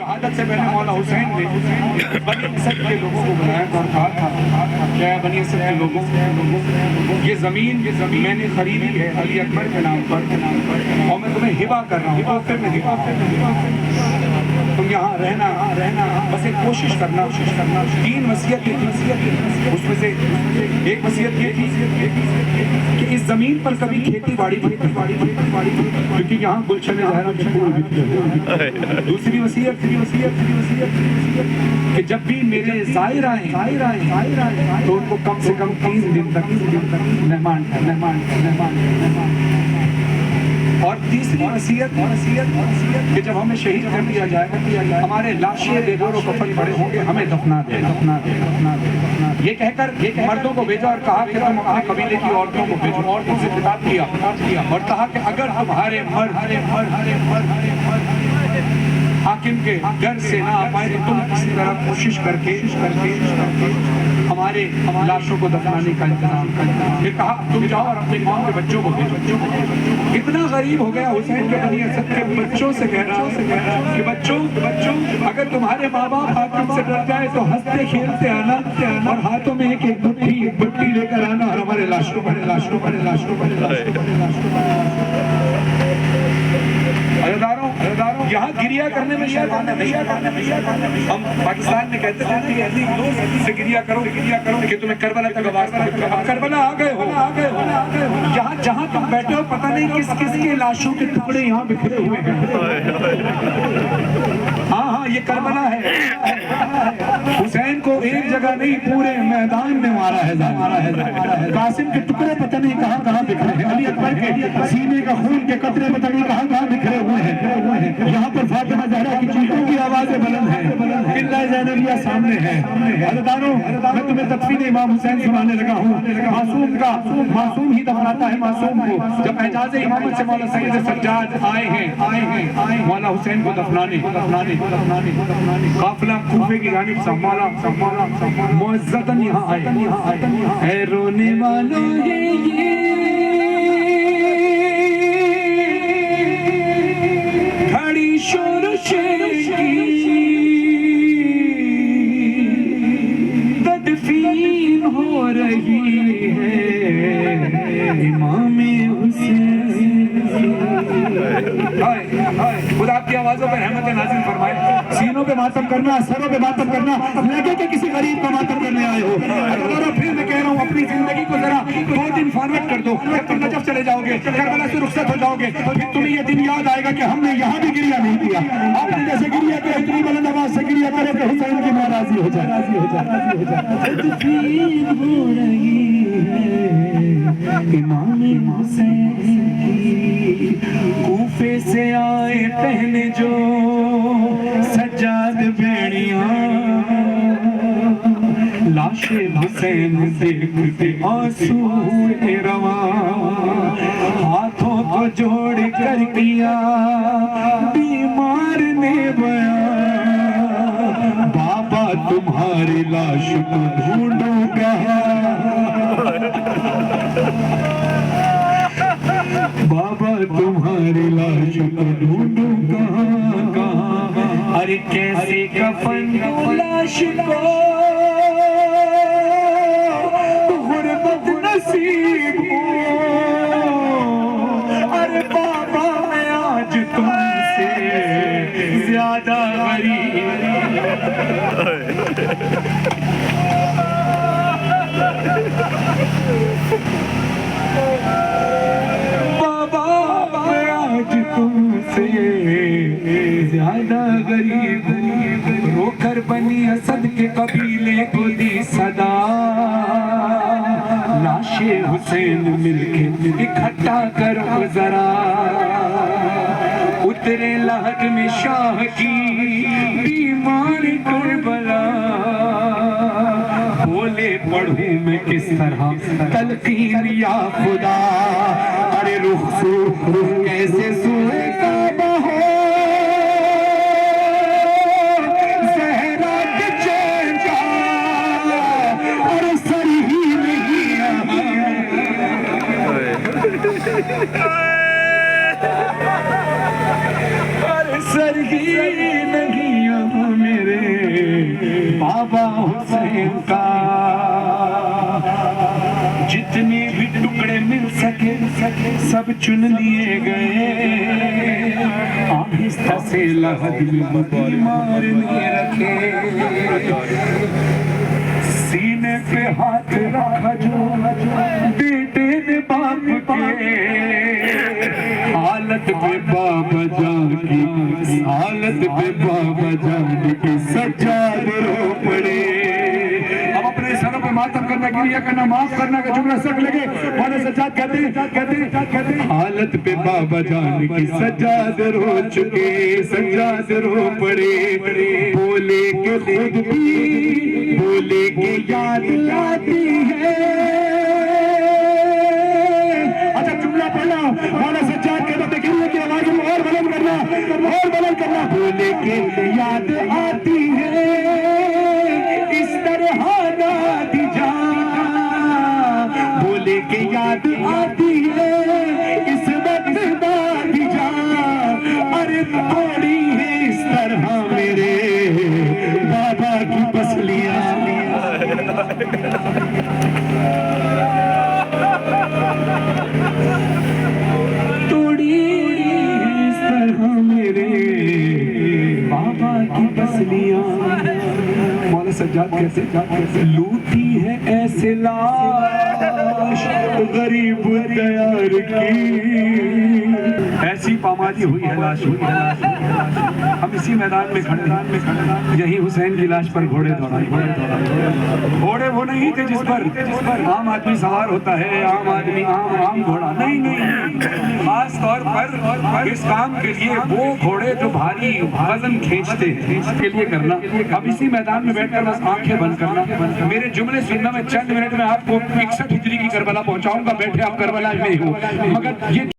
शहादत से पहले मौला हुसैन ने बनी असद के लोगों को बुलाया और कहा था, क्या बनी असद के लोगों, ये जमीन मैंने खरीदी है अली अकबर के नाम पर और मैं तुम्हें हिबा कर रहा हूँ, तोहफे में हिबा। तुम यहाँ रहना, बस एक कोशिश करना। 3 वसीयत थी, उसमें से एक वसीयत ये थी कि इस जमीन पर कभी खेती बाड़ी क्योंकि यहाँ गुलशन ज़हरा के फूल बिकते हैं। दूसरी वसीयत कि जब भी मेरे ज़ाहिर आए तो उनको कम से कम 3 दिन तक मेहमान। और तीसरी वसीयत कि जब हमें शहीद कर दिया जाएगा, हमारे लाशें बेदोर कफन पड़े होंगे, हमें दफना दे। ये कहकर मर्दों को भेजा और कहा कि तुम अपने कबीले की औरतों को भेजो। औरतों से खिताब किया और कहा कि अगर तुम्हारे मर्द हाकिम के घर से ना आ पाए तो तुम किसी तरह कोशिश करके हमारे लाशों को दफनाने का इंतजाम कर। फिर कहा तुम जाओ और अपने गांव के बच्चों को भेजो। इतना गरीब हो गया हुसैन के बनी असद के बच्चों से कह रहा कि बच्चों अगर तुम्हारे माँ बाप हाकिम से डर जाए तो हंसते खेलते आना और हाथों में एक बुट्टी लेकर आना और हमारे लाशों पर यहाँ गिरिया करने में शर्माना नहीं। हम पाकिस्तान में कहते थे कि गिरिया करो कि तुम्हें करबला तक आवाज करबला आ गए हो। यहाँ जहाँ तुम बैठे हो पता नहीं किस के लाशों के टुकड़े यहाँ बिखरे हुए हैं। हाँ ये करबला है। हुसैन को एक जगह नहीं पूरे मैदान में मारा है। कासिम के टुकड़े पता नहीं कहाँ बिखरे हैं। अली अकबर के सीने का खून के कतरे पता नहीं कहाँ बिखरे हुए हैं। यहाँ पर फातिमा ज़हरा की चीखों की आवाज़ें बुलंद हैं। किला ज़ैनबिया सामने है। अज़दारों, मैं तुम्हें तदफीन इमाम हुसैन सुनाने लगा हूँ। मासूम ही दफनाता है मासूम को। जब एजाज़े इमामत से मौला सैयद सज्जाद आए हैं मौला हुसैन को दफनाने काफिला कूफे की जानिब से मौला मुअज़्ज़तन यहाँ आए। है रोने वालों ये घड़ी शोरश की तदफीन हो रही है इमाम हुसैन। खुदा आपकी आवाजों पर रहमत नाज़िल फरमाए। सीनों पे मातम करना, सरों पे मातम करना, लगे कि किसी गरीब का मातम करने आए हो। फिर मैं कह रहा हूँ अपनी जिंदगी को जरा 2 दिन फॉरवर्ड कर दो। जब तुम नजफ चले जाओगे, करबला से रुखसत हो जाओगे, फिर तुम्हें ये दिन याद आएगा कि हमने यहाँ भी गिरिया नहीं किया। आपने जैसे गिरिया किया इतनी बुलंद आवाज से गिरिया करे कि हुसैन की मां राजी हो जाए। इमाम हुसैन कूफे से आए पहने जो सज्जाद बेड़ियां, लाशे हुसैन देखते आंसू रवा, हाथों को जोड़ कर किया बीमार ने बयां, बाबा तुम्हारी लाश को ढूंढूंगा, बाबा तुम्हारी लाश को ढूंढूं कहाँ। अरे कैसे कफन लाश को गुरबत नसीब हो। अरे बाबा मैं आज तुमसे ज्यादा गरीब। ज्यादा गरीब रोकर बनी असद के कबीले को दी सदा, लाशे हुसैन मिलके इकट्ठा करो जरा, उतरे लहद में शाह की बीमार करबला, बोले पढ़ूं मैं किस तरह तलकीन या खुदा। अरे रुख कैसे सूए काबा हो, ज़हरा के चैन का और सर ही नहीं और सर ही नहीं बाबा हुसैन का। जितने भी टुकड़े मिल सके सब चुन लिए गए, आहिस्ता से लहद में मारने रखे। सीने पे हाथ रखा जो बेटे ने बाप के, हालत पे बाबा जान की, हालत पे बाबा जान की सज्जाद रो पड़े। अब अपने सरों पे मातम करना, गिरिया करना, माफ करना का जुमला सक लगे, मौलाना सज्जाद कहते हालत पे बाबा जान की सज्जाद रो चुके, सज्जाद रो पड़े। बोले के खुद भी, बोले के याद आती है। अच्छा जुमला पढ़ना, मौलाना सज्जाद कहते गिरिया की आवाज में और बुलंद करना, और बुलंद करना। बोले के याद आती है इस तरह दादी जान, बोले के याद आती है इस वक्त दादी जान। अरे थोड़ी है इस तरह मेरे बाबा की पसलियां। थोड़ी इस तरह मेरे बाबा की पसलियां। मौलाना सज्जाद कैसे लूटी है ऐसे लाश गरीब तैयार की, ऐसी पामाली हुई है लाश, हुई है लाश। हम इसी मैदान में खड़े, यही हुसैन की लाश पर घोड़े दौड़ाए। घोड़े वो नहीं थे जिस पर आम आदमी सवार होता है, आम आदमी आम घोड़ा नहीं। खास तौर पर इस काम के लिए वो घोड़े जो भारी वजन खींचते हैं, इसके लिए करना। अब इसी मैदान में बैठकर बस आंखें बंद करना। मेरे जुमले सुनना, मैं चंद मिनट में आपको 61 हिजरी की करबला पहुंचाऊंगा। बैठे आप करबला में हो, मगर ये